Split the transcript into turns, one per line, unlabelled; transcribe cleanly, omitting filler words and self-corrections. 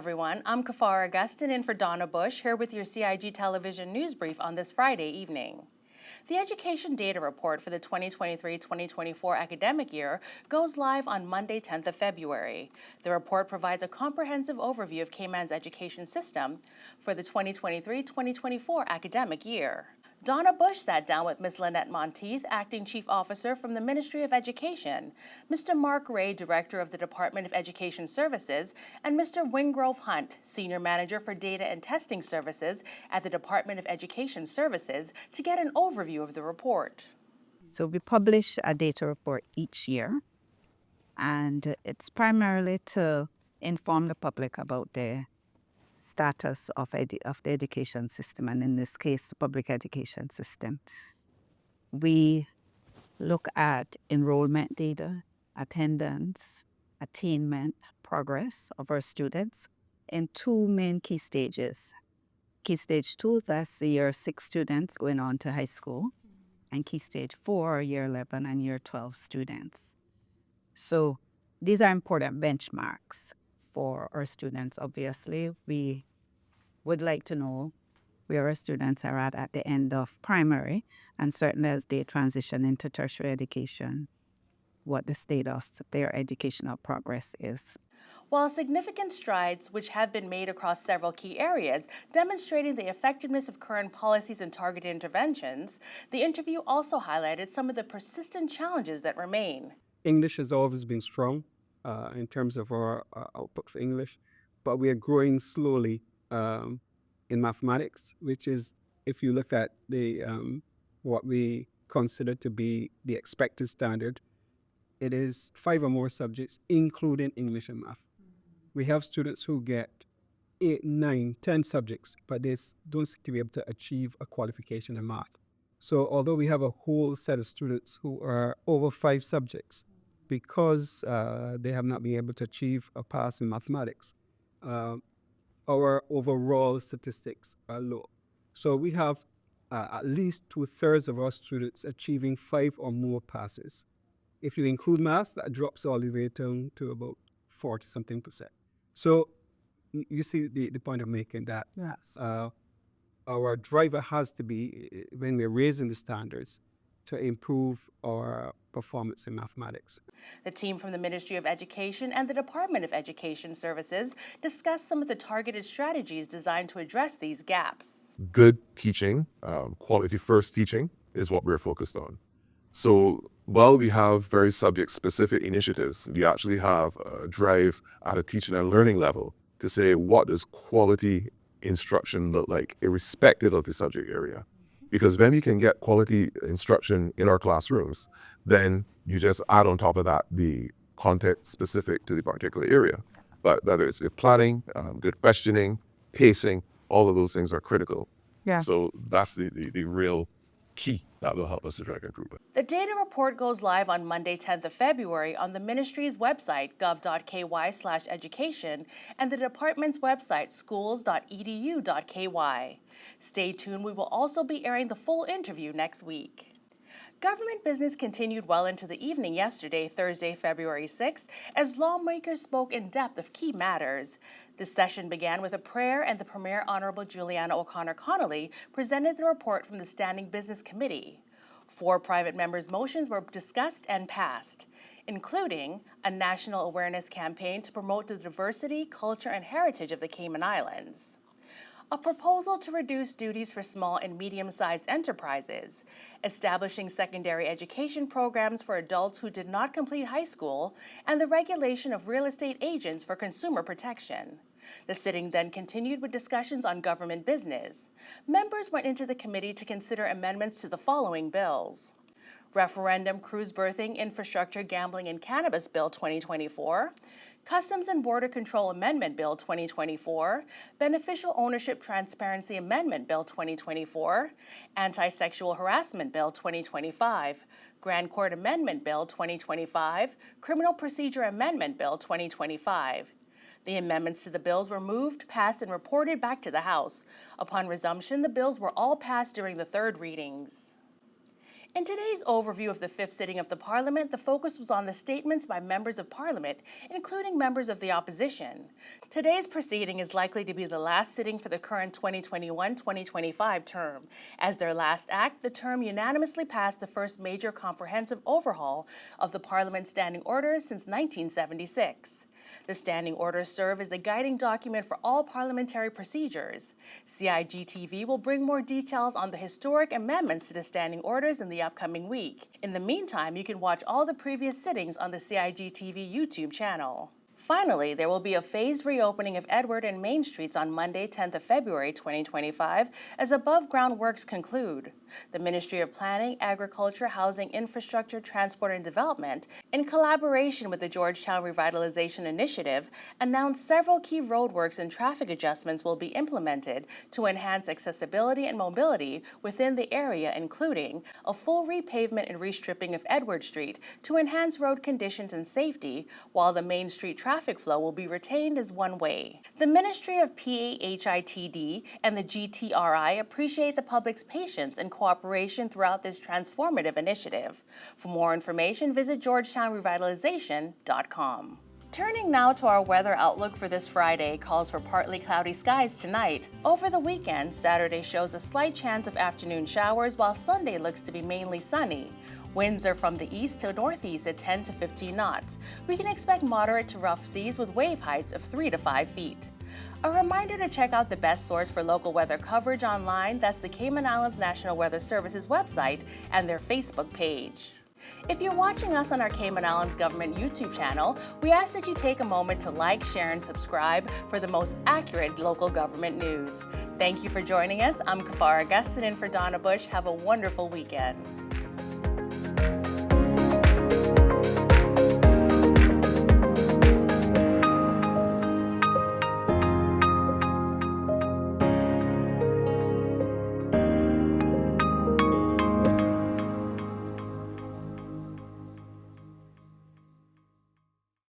everyone. I'm Kafar Augustin in for Donna Bush, here with your CIG Television news brief on this Friday evening. The Education Data Report for the 2023-2024 academic year goes live on Monday, 10th of February. The report provides a comprehensive overview of Cayman's education system for the 2023-2024 academic year. Donna Bush sat down with Ms. Lynette Monteith, Acting Chief Officer from the Ministry of Education, Mr. Mark Ray, Director of the Department of Education Services, and Mr. Wingrove Hunt, Senior Manager for Data and Testing Services at the Department of Education Services, to get an overview of the report.
So we publish a data report each year, and it's primarily to inform the public about the status of the education system, and in this case, the public education system. We look at enrollment data, attendance, attainment, progress of our students in two main key stages. Key stage 2, that's the year 6 students going on to high school, and key stage 4, year 11 and year 12 students. So these are important benchmarks for our students. Obviously, we would like to know where our students are at the end of primary, and certainly as they transition into tertiary education, what the state of their educational progress is.
While significant strides, which have been made across several key areas, demonstrating the effectiveness of current policies and targeted interventions, the interview also highlighted some of the persistent challenges that remain.
English has always been strong in terms of our output for English, but we are growing slowly in mathematics, which is, if you look at the what we consider to be the expected standard, it is 5 or more subjects, including English and math. We have students who get 8, 9, 10 subjects, but they don't seem to be able to achieve a qualification in math. So although we have a whole set of students who are over 5 subjects, because they have not been able to achieve a pass in mathematics, our overall statistics are low. So we have at least 2/3 of our students achieving 5 or more passes. If you include maths, that drops all the way down to about 40-something%. So you see the point I'm making, that
Yes.
our driver has to be, when we're raising the standards, to improve our performance in mathematics.
The team from the Ministry of Education and the Department of Education Services discussed some of the targeted strategies designed to address these gaps.
Good teaching, quality first teaching is what we're focused on. So while we have very subject-specific initiatives, we actually have a drive at a teaching and learning level to say, what does quality instruction look like, irrespective of the subject area? Because when we can get quality instruction in our classrooms, then you just add on top of that the content specific to the particular area. But whether it's planning, good questioning, pacing, all of those things are critical.
Yeah.
So that's the real key that will help us to drive improvement.
The data report goes live on Monday, 10th of February on the ministry's website, gov.ky/education, and the department's website, schools.edu.ky. Stay tuned, we will also be airing the full interview next week. Government business continued well into the evening yesterday, Thursday, February 6th, as lawmakers spoke in depth of key matters. The session began with a prayer, and the Premier Honorable Juliana O'Connor Connolly presented the report from the Standing Business Committee. 4 private members' motions were discussed and passed, including a national awareness campaign to promote the diversity, culture, and heritage of the Cayman Islands, a proposal to reduce duties for small and medium-sized enterprises, establishing secondary education programs for adults who did not complete high school, and the regulation of real estate agents for consumer protection. The sitting then continued with discussions on government business. Members went into the committee to consider amendments to the following bills: Referendum Cruise Berthing Infrastructure Gambling and Cannabis Bill 2024, Customs and Border Control Amendment Bill 2024, Beneficial Ownership Transparency Amendment Bill 2024, Anti-Sexual Harassment Bill 2025, Grand Court Amendment Bill 2025, Criminal Procedure Amendment Bill 2025. The amendments to the bills were moved, passed, and reported back to the House. Upon resumption, the bills were all passed during the 3rd readings. In today's overview of the fifth sitting of the Parliament, the focus was on the statements by members of Parliament, including members of the opposition. Today's proceeding is likely to be the last sitting for the current 2021-2025 term. As their last act, the term unanimously passed the first major comprehensive overhaul of the Parliament's standing orders since 1976. The standing orders serve as the guiding document for all parliamentary procedures. CIG TV will bring more details on the historic amendments to the standing orders in the upcoming week. In the meantime, you can watch all the previous sittings on the CIG TV YouTube channel. Finally, there will be a phased reopening of Edward and Main Streets on Monday, 10th of February 2025, as above-ground works conclude. The Ministry of Planning, Agriculture, Housing, Infrastructure, Transport and Development, in collaboration with the Georgetown Revitalization Initiative, announced several key roadworks and traffic adjustments will be implemented to enhance accessibility and mobility within the area, including a full repavement and restripping of Edward Street to enhance road conditions and safety, while the Main Street traffic flow will be retained as one way. The Ministry of PAHITD and the GTRI appreciate the public's patience and cooperation throughout this transformative initiative. For more information, visit georgetownrevitalization.com. Turning now to our weather outlook for this Friday, calls for partly cloudy skies tonight. Over the weekend, Saturday shows a slight chance of afternoon showers, while Sunday looks to be mainly sunny. Winds are from the east to northeast at 10 to 15 knots. We can expect moderate to rough seas with wave heights of 3 to 5 feet. A reminder to check out the best source for local weather coverage online. That's the Cayman Islands National Weather Service's website and their Facebook page. If you're watching us on our Cayman Islands Government YouTube channel, we ask that you take a moment to like, share, and subscribe for the most accurate local government news. Thank you for joining us. I'm Kafara Gustin in for Donna Bush. Have a wonderful weekend.